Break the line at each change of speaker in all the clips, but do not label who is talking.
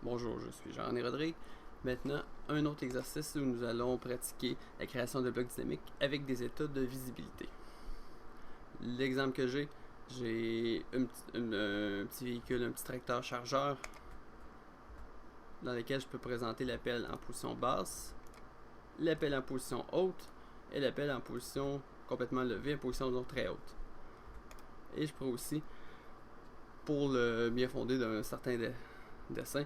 Bonjour, je suis Jean-René Rodrigue. Maintenant, un autre exercice où nous allons pratiquer la création de blocs dynamiques avec des états de visibilité. L'exemple que j'ai un petit véhicule, un petit tracteur chargeur dans lequel je peux présenter l'appel en position basse, l'appel en position haute et l'appel en position complètement levée, en position très haute. Et je pourrais aussi, pour le bien fondé d'un certain dessin,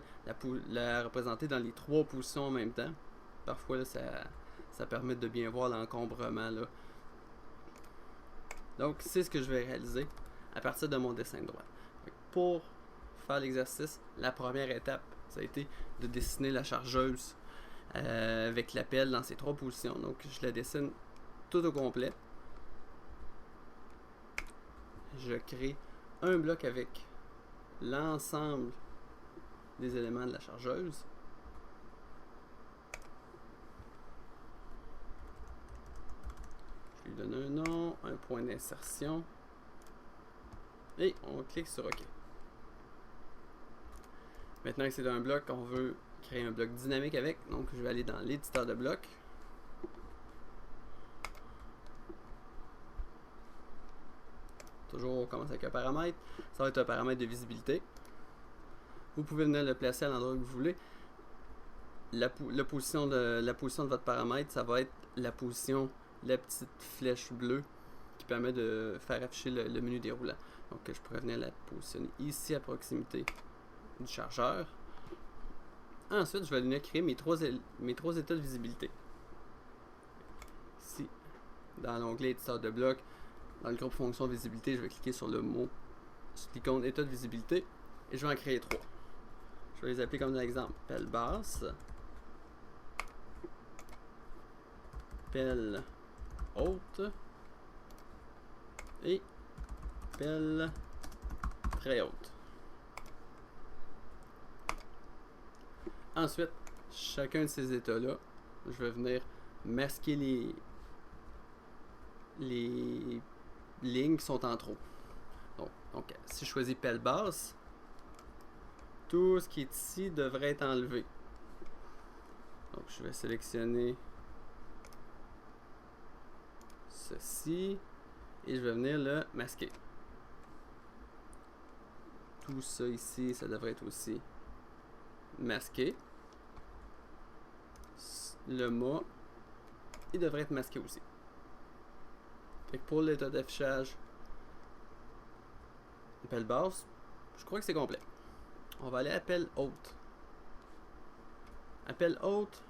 la représenter dans les trois positions en même temps. Parfois, là, ça permet de bien voir l'encombrement. Là. Donc, c'est ce que je vais réaliser à partir de mon dessin de droite. Pour faire l'exercice, la première étape, ça a été de dessiner la chargeuse avec l'appel dans ces trois positions. Donc, je la dessine tout au complet. Je crée un bloc avec l'ensemble des éléments de la chargeuse. Je lui donne un nom, un point d'insertion. Et on clique sur OK. Maintenant que c'est un bloc, on veut créer un bloc dynamique avec. Donc je vais aller dans l'éditeur de blocs. Toujours on commence avec un paramètre. Ça va être un paramètre de visibilité. Vous pouvez venir le placer à l'endroit que vous voulez. La position de votre paramètre, ça va être la petite flèche bleue qui permet de faire afficher le menu déroulant. Donc je pourrais venir la positionner ici à proximité du chargeur. Ensuite, je vais venir créer mes trois états de visibilité. Ici, dans l'onglet éditeur de blocs, dans le groupe fonction visibilité, je vais cliquer sur le mot, sur l'icône état de visibilité, et je vais en créer trois. Je vais les appeler comme un exemple. Pelle basse, pelle haute et pelle très haute. Ensuite, chacun de ces états-là, je vais venir masquer les lignes qui sont en trop. Donc, si je choisis pelle basse, tout ce qui est ici devrait être enlevé. Donc, je vais sélectionner ceci et je vais venir le masquer. Tout ça ici, ça devrait être aussi masqué. Le mât, il devrait être masqué aussi. Fait que pour l'état d'affichage, appel basse, je crois que c'est complet. On va aller à appel haute. Appel haute,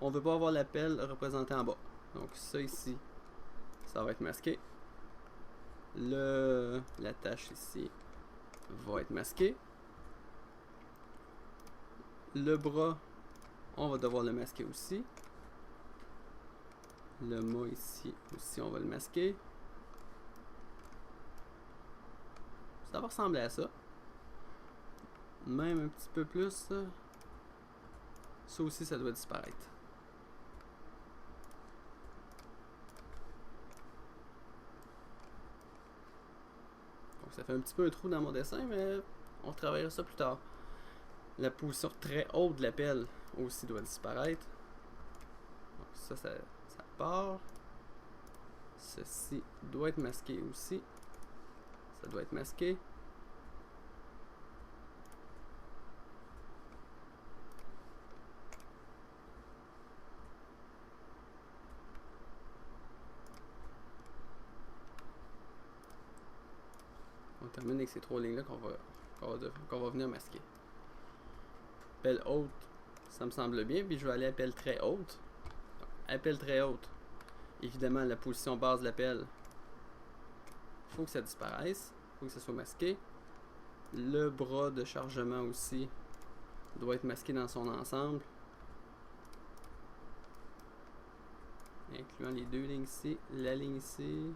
on ne veut pas avoir l'appel représenté en bas. Donc ça ici, ça va être masqué. La tâche ici va être masquée. Le bras, on va devoir le masquer aussi. Le mât ici aussi, on va le masquer. Ça va ressembler à ça. Même un petit peu plus. Ça aussi, ça doit disparaître. Donc ça fait un petit peu un trou dans mon dessin, mais on travaillera ça plus tard. La position très haute de l'appel aussi doit disparaître. Donc ça part. Ceci doit être masqué aussi. Ça doit être masqué. On termine avec ces trois lignes-là qu'on va venir masquer. Appel haute, ça me semble bien, puis je vais aller à appel très haute. Donc, appel très haute. Évidemment, la position basse de l'appel, il faut que ça disparaisse, il faut que ça soit masqué. Le bras de chargement aussi doit être masqué dans son ensemble, incluant les deux lignes ici, la ligne ici.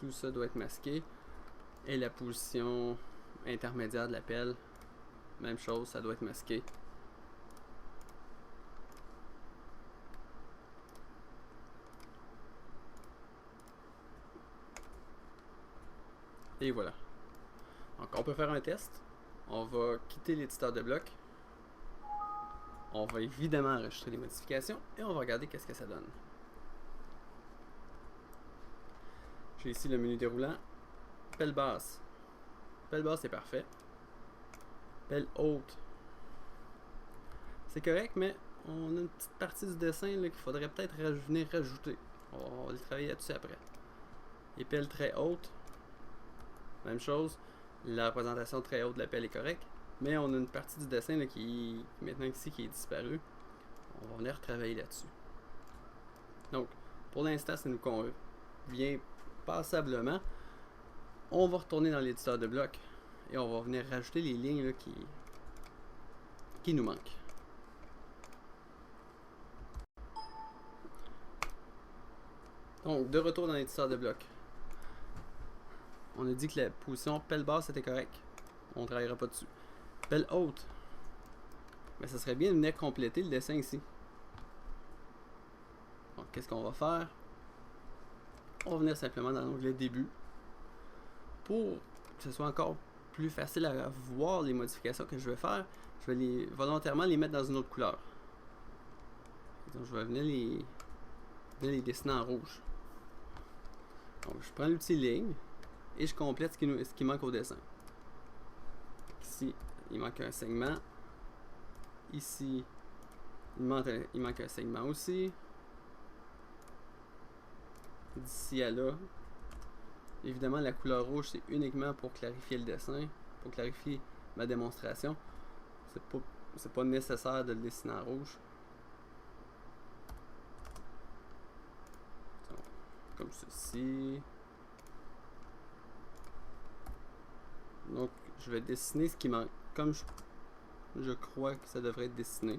Tout ça doit être masqué. Et la position intermédiaire de l'appel, même chose, ça doit être masqué. Et voilà. Donc on peut faire un test. On va quitter l'éditeur de blocs. On va évidemment enregistrer les modifications et on va regarder qu'est-ce que ça donne. J'ai ici le menu déroulant. Pelle basse. Pelle basse est parfait. Pelle haute. C'est correct, mais on a une petite partie du dessin qu'il faudrait peut-être venir rajouter. On va aller travailler là-dessus après. Et pelle très haute. Même chose. La représentation très haute de la pelle est correcte. Mais on a une partie du dessin là, qui maintenant ici qui est disparue. On va venir travailler là-dessus. Donc, pour l'instant, ça nous convient passablement. On va retourner dans l'éditeur de blocs et on va venir rajouter les lignes là, qui nous manquent. Donc, de retour dans l'éditeur de blocs. On a dit que la position pelle basse était correcte. On ne travaillera pas dessus. Pelle haute. Mais ça serait bien de venir compléter le dessin ici. Donc, qu'est-ce qu'on va faire? On va venir simplement dans l'onglet début. Pour que ce soit encore plus facile à voir les modifications que je vais faire, je vais volontairement les mettre dans une autre couleur. Donc, je vais venir les dessiner en rouge. Donc, je prends l'outil ligne et je complète ce qui manque au dessin. Ici, il manque un segment. Ici, il manque un segment aussi. D'ici à là. Évidemment, la couleur rouge, c'est uniquement pour clarifier le dessin, pour clarifier ma démonstration. C'est pas nécessaire de le dessiner en rouge. Donc, comme ceci. Donc, je vais dessiner ce qui manque, comme je crois que ça devrait être dessiné.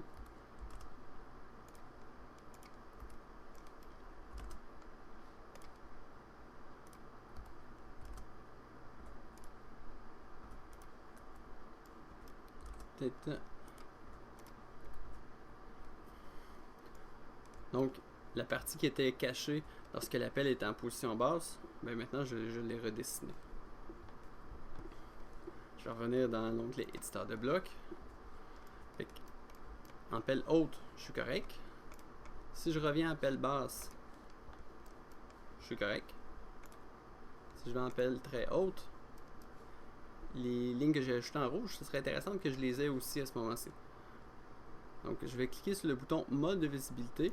Donc, la partie qui était cachée lorsque la pelle était en position basse, ben maintenant je l'ai redessiné. Je vais revenir dans l'onglet éditeur de blocs. En pelle haute, je suis correct. Si je reviens en pelle basse, je suis correct. Si je vais en pelle très haute, les lignes que j'ai ajoutées en rouge, ce serait intéressant que je les ai aussi à ce moment-ci. Donc je vais cliquer sur le bouton mode de visibilité.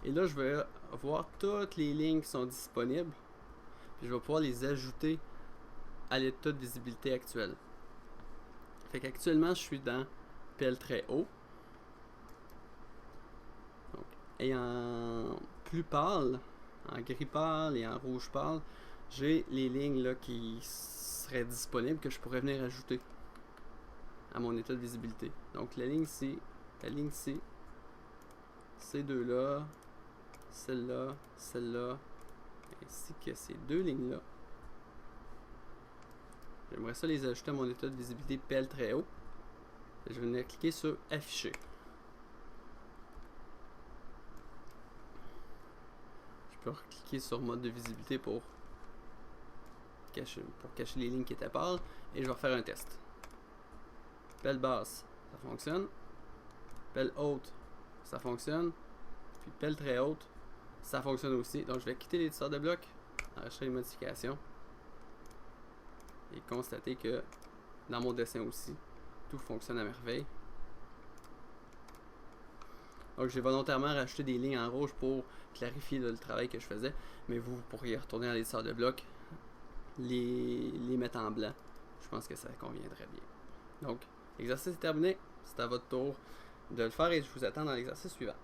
Et là, je vais voir toutes les lignes qui sont disponibles. Puis je vais pouvoir les ajouter à l'état de visibilité actuel. Fait qu'actuellement, je suis dans pelle très haut. Donc, et en plus pâle, en gris pâle et en rouge pâle, j'ai les lignes là qui seraient disponibles que je pourrais venir ajouter à mon état de visibilité. Donc la ligne C, ces deux-là, celle-là, ainsi que ces deux lignes-là. J'aimerais ça les ajouter à mon état de visibilité pelle très haut. Je vais venir cliquer sur afficher. Je peux cliquer sur mode de visibilité pour cacher les lignes qui étaient pâles et je vais refaire un test. Pelle basse, ça fonctionne. Pelle haute, ça fonctionne. Puis pelle très haute, ça fonctionne aussi. Donc je vais quitter l'éditeur de blocs, enregistrer les modifications et constater que dans mon dessin aussi, tout fonctionne à merveille. Donc j'ai volontairement rajouté des lignes en rouge pour clarifier le travail que je faisais, mais vous pourriez retourner dans l'éditeur de blocs, les mettre en blanc. Je pense que ça conviendrait bien. Donc l'exercice est terminé, c'est à votre tour de le faire et je vous attends dans l'exercice suivant.